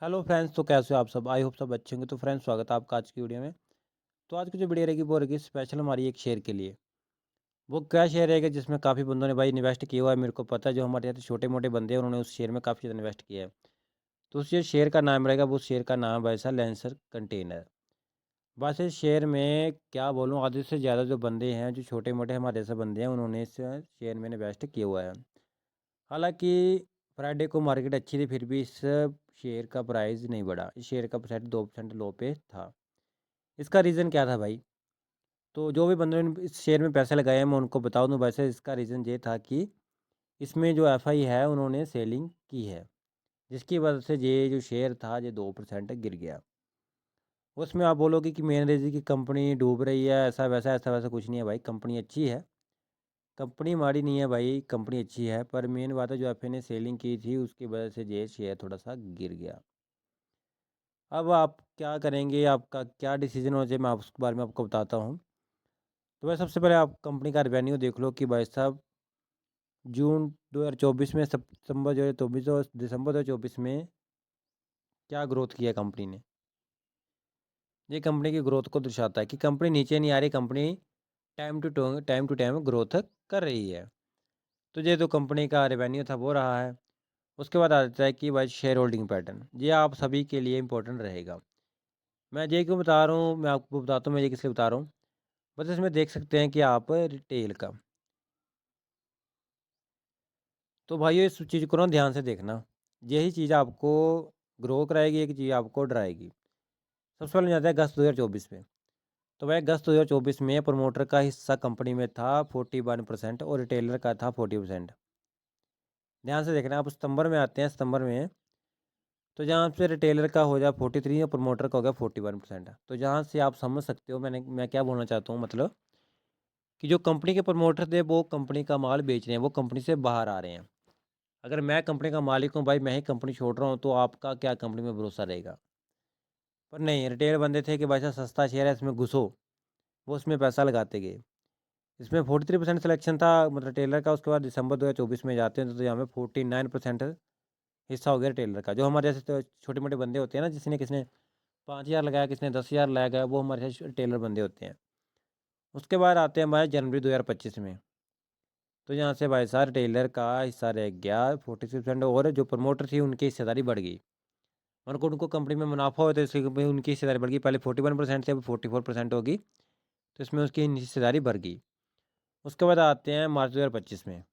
Hello friends, तो कैसे हो आप सब? आई होप सब अच्छे होंगे। तो फ्रेंड्स, स्वागत है आपका आज की वीडियो में। तो आज की जो वीडियो रहेगी वो रहेगी स्पेशल हमारी एक शेयर के लिए। वो क्या शेयर रहेगा जिसमें काफ़ी बंदों ने भाई इन्वेस्ट किया हुआ है। मेरे को पता है जो हमारे यहाँ छोटे मोटे बंदे हैं उन्होंने उस शेयर में काफ़ी ज़्यादा इन्वेस्ट किया है। तो उस जो शेयर का नाम रहेगा वो शेयर का नाम वैसा लेंसर कंटेनर। बस इस शेयर में क्या बोलूँ, आधे से ज़्यादा जो बंदे हैं, जो छोटे मोटे हमारे जैसे बंदे हैं, उन्होंने इस शेयर में इन्वेस्ट किया हुआ है। हालाँकि फ्राइडे को मार्केट अच्छी थी, फिर भी इस शेयर का प्राइस नहीं बढ़ा। इस शेयर का परसेंट 2% लो पे था। इसका रीज़न क्या था भाई? तो जो भी बंदों ने इस शेयर में पैसे लगाए हैं मैं उनको बता दूँ। वैसे इसका रीज़न ये था कि इसमें जो एफआई है उन्होंने सेलिंग की है, जिसकी वजह से ये जो शेयर था ये 2% गिर गया। उसमें आप बोलोगे कि मेन रीज़न की कंपनी डूब रही है, ऐसा वैसा कुछ नहीं है भाई। कंपनी अच्छी है, कंपनी माड़ी नहीं है भाई, कंपनी अच्छी है। पर मेन बात है जो एफआई ने सेलिंग की थी उसकी वजह से ये शेयर थोड़ा-सा गिर गया। अब आप क्या करेंगे, आपका क्या डिसीज़न होना चाहिए, मैं आप उसके बारे में आपको बताता हूँ। तो भाई सबसे पहले आप कंपनी का रेवेन्यू देख लो कि भाई साहब जून 2024 में सितंबर 2024 और दिसंबर 2024 में क्या ग्रोथ किया कंपनी ने। ये कंपनी की ग्रोथ को दर्शाता है कि कंपनी नीचे नहीं आ रही, company time to time growth कर रही है। तो ये तो कंपनी का रेवेन्यू था वो रहा है। उसके बाद आ जाता है कि भाई शेयर होल्डिंग पैटर्न, ये आप सभी के लिए इंपॉर्टेंट रहेगा। मैं ये क्यों बता रहा हूँ, मैं आपको बताता हूँ मैं ये किस लिए बता रहा हूँ। बस इसमें देख सकते हैं कि आप रिटेल का, तो भाइयों इस चीज़ को ना ध्यान से देखना। यही चीज़ आपको ग्रो कराएगी, एक चीज़ आपको डराएगी। सबसे पहले जाते हैं अगस्त 2024 में। तो भाई अगस्त 2024 में प्रमोटर का हिस्सा कंपनी में था 41% और रिटेलर का था 40%। ध्यान से देखना। आप सितंबर में आते हैं, सितंबर में तो जहाँ से रिटेलर का हो जाए 43 और प्रमोटर का हो गया 41%। तो जहाँ से आप समझ सकते हो मैं क्या बोलना चाहता हूँ, मतलब कि जो कंपनी के प्रमोटर थे वो कंपनी का माल बेच रहे हैं, वो कंपनी से बाहर आ रहे हैं। अगर मैं कंपनी का मालिक हूँ भाई, मैं ही कंपनी छोड़ रहा हूँ, तो आपका क्या कंपनी में भरोसा रहेगा? पर नहीं, रिटेल बंदे थे कि भाई साहब सस्ता शेयर है इसमें घुसो, वो उसमें पैसा लगाते गए। इसमें 43% सिलेक्शन था मतलब टेलर का। उसके बाद दिसंबर 2024 में जाते हैं तो यहाँ पे 49% हिस्सा हो गया टेलर का। जो हमारे जैसे तो छोटे मोटे बंदे होते हैं ना, जिसने किसने 5,000 लगाया, किसने 10,000 लगाया, वो हमारे साथ टेलर बंदे होते हैं। उसके बाद आते हैं हमारे जनवरी 2025 में। तो यहाँ से भाई साहब टेलर का हिस्सा रह गया 46% और जो प्रमोटर थी उनकी हिस्सेदारी बढ़ गई। उनको उनको कंपनी में मुनाफा होता है इसलिए उनकी हिस्सेदारी बढ़ गई। पहले 41% थी, अब 44% होगी। तो इसमें उसकी हिस्सेदारी बढ़ गई। उसके बाद आते हैं मार्च 2025 में।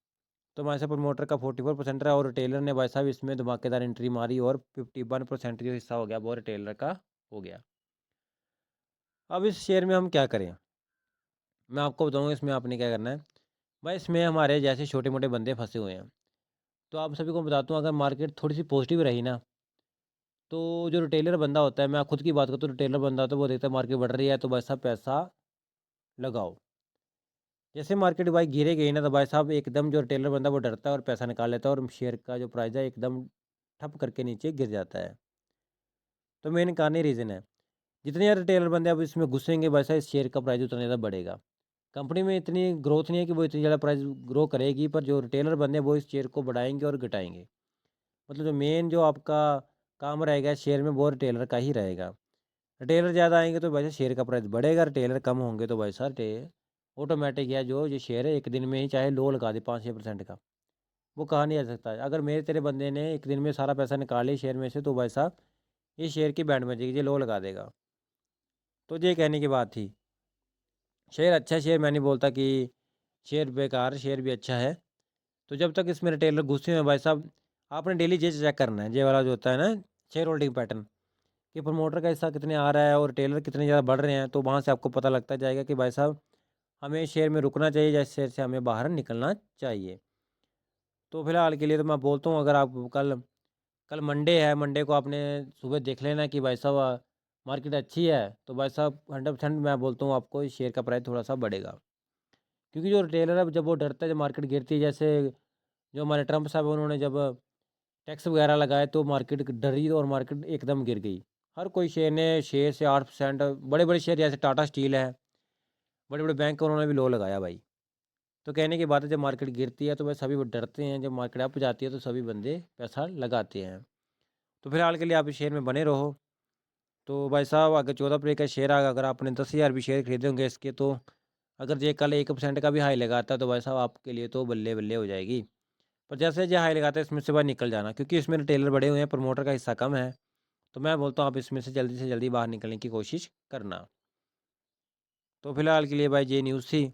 तो हमारे साथ प्रमोटर का 44% रहा और रिटेलर ने भाई साहब इसमें धमाकेदार एंट्री मारी और 51% जो हिस्सा हो गया वो रिटेलर का हो गया। अब इस शेयर में हम क्या करें, मैं आपको बताऊंगा इसमें आपने क्या करना है। भाई इसमें हमारे जैसे छोटे मोटे बंदे फंसे हुए हैं। तो आप सभी को बताता हूँ, अगर मार्केट थोड़ी सी पॉजिटिव रही ना, तो जो रिटेलर बंदा होता है, मैं खुद की बात करता हूँ, रिटेलर बंदा होता है वो देखता है मार्केट बढ़ रही है तो भाई साहब पैसा लगाओ। जैसे मार्केट भाई गिरे गई ना तो भाई साहब एकदम जो रिटेलर बंदा वो डरता है और पैसा निकाल लेता है और शेयर का जो प्राइस है एकदम ठप करके नीचे गिर जाता है। तो मेन कारण ही रीज़न है। जितने ज़्यादा रिटेलर बंदे अब इसमें घुसेंगे वैसा इस शेयर का प्राइस उतना ज़्यादा बढ़ेगा। कंपनी में इतनी ग्रोथ नहीं है कि वो इतनी ज़्यादा प्राइस ग्रो करेगी, पर जो रिटेलर बंदे हैं वो इस शेयर को बढ़ाएंगे और घटाएंगे। मतलब जो मेन जो आपका काम रहेगा शेयर में वो रिटेलर का ही रहेगा। रिटेलर ज़्यादा आएंगे तो वैसे शेयर का प्राइस बढ़ेगा, रिटेलर कम होंगे तो वैसा ऑटोमेटिक है जो ये शेयर है एक दिन में ही चाहे लो लगा दे 5-6% का, वो कहा नहीं जा सकता है। अगर मेरे तेरे बंदे ने एक दिन में सारा पैसा निकाल लिया शेयर में से तो भाई साहब ये शेयर की बैंड बजेगी, ये लो लगा देगा। तो ये कहने की बात थी। शेयर अच्छा है, शेयर मैं नहीं बोलता कि शेयर बेकार, शेयर भी अच्छा है। तो जब तक इसमें रिटेलर घुसे हैं भाई साहब, आपने डेली ये चेक करना है, ये वाला जो होता है ना शेयर होल्डिंग पैटर्न, कि प्रमोटर का हिस्सा कितने आ रहा है और रिटेलर कितने ज़्यादा बढ़ रहे हैं। तो वहाँ से आपको पता लगता जाएगा कि भाई साहब हमें शेयर में रुकना चाहिए या शेयर से हमें बाहर निकलना चाहिए। तो फिलहाल के लिए तो मैं बोलता हूँ, अगर आप कल कल मंडे है, मंडे को आपने सुबह देख लेना कि भाई साहब मार्केट अच्छी है तो भाई साहब 100% मैं बोलता हूँ आपको इस शेयर का प्राइस थोड़ा सा बढ़ेगा। क्योंकि जो रिटेलर है जब वो डरता है जब मार्केट गिरती है, जैसे जो हमारे ट्रम्प साहब हैं, उन्होंने जब टैक्स वगैरह लगाए तो मार्केट डरी और मार्केट एकदम गिर गई। हर कोई शेयर ने 6 से 8% बड़े बड़े शेयर जैसे टाटा स्टील है, बड़े बड़े बैंक उन्होंने भी लो लगाया भाई। तो कहने की बात है जब मार्केट गिरती है तो भाई सभी वो डरते हैं, जब मार्केट अप जाती है तो सभी बंदे पैसा लगाते हैं। तो फिलहाल के लिए आप इस शेयर में बने रहो। तो भाई साहब अगर 14 रुपये का शेयर आ अगर आपने 10,000 भी शेयर खरीदे होंगे इसके, तो अगर ये कल 1% का भी हाई लगाता है तो भाई साहब आपके लिए तो बल्ले-बल्ले हो जाएगी। पर जैसे ये हाई लगाता है इसमें से बाहर निकल जाना, क्योंकि इसमें रिटेलर बड़े हुए हैं, प्रमोटर का हिस्सा कम है। तो मैं बोलता हूँ आप इसमें से जल्दी बाहर निकलने की कोशिश करना। तो फिलहाल के लिए भाई ये न्यूज़ थी।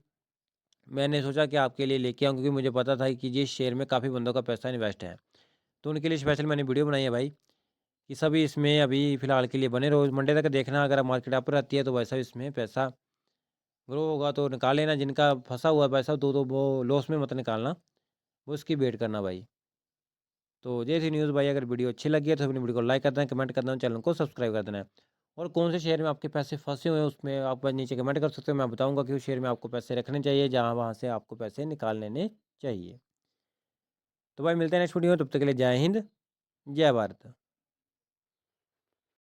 मैंने सोचा कि आपके लिए लेके आऊँ, क्योंकि मुझे पता था कि जिस शेयर में काफ़ी बंदों का पैसा इन्वेस्ट है। तो उनके लिए स्पेशल मैंने वीडियो बनाई है भाई, कि सभी इसमें अभी फ़िलहाल के लिए बने रहो। मंडे तक देखना, अगर मार्केट अप रहती है तो भाई साहब इसमें पैसा ग्रो होगा तो निकाल लेना। जिनका फँसा हुआ है पैसा तो वो लॉस में मत निकालना, वो उसकी वेट करना भाई। तो ये थी न्यूज़ भाई। अगर वीडियो अच्छी लगी है तो अपनी वीडियो को लाइक कर देना, कमेंट कर देना, चैनल को सब्सक्राइब कर देना है। और कौन से शेयर में आपके पैसे फँसे हुए हैं उसमें आप नीचे कमेंट कर सकते हो। मैं बताऊँगा कि उस शेयर में आपको पैसे रखने चाहिए, जहाँ वहाँ से आपको पैसे निकाल लेने चाहिए। तो भाई मिलते हैं नेक्स्ट वीडियो में, तब तक के लिए जय हिंद, जय भारत।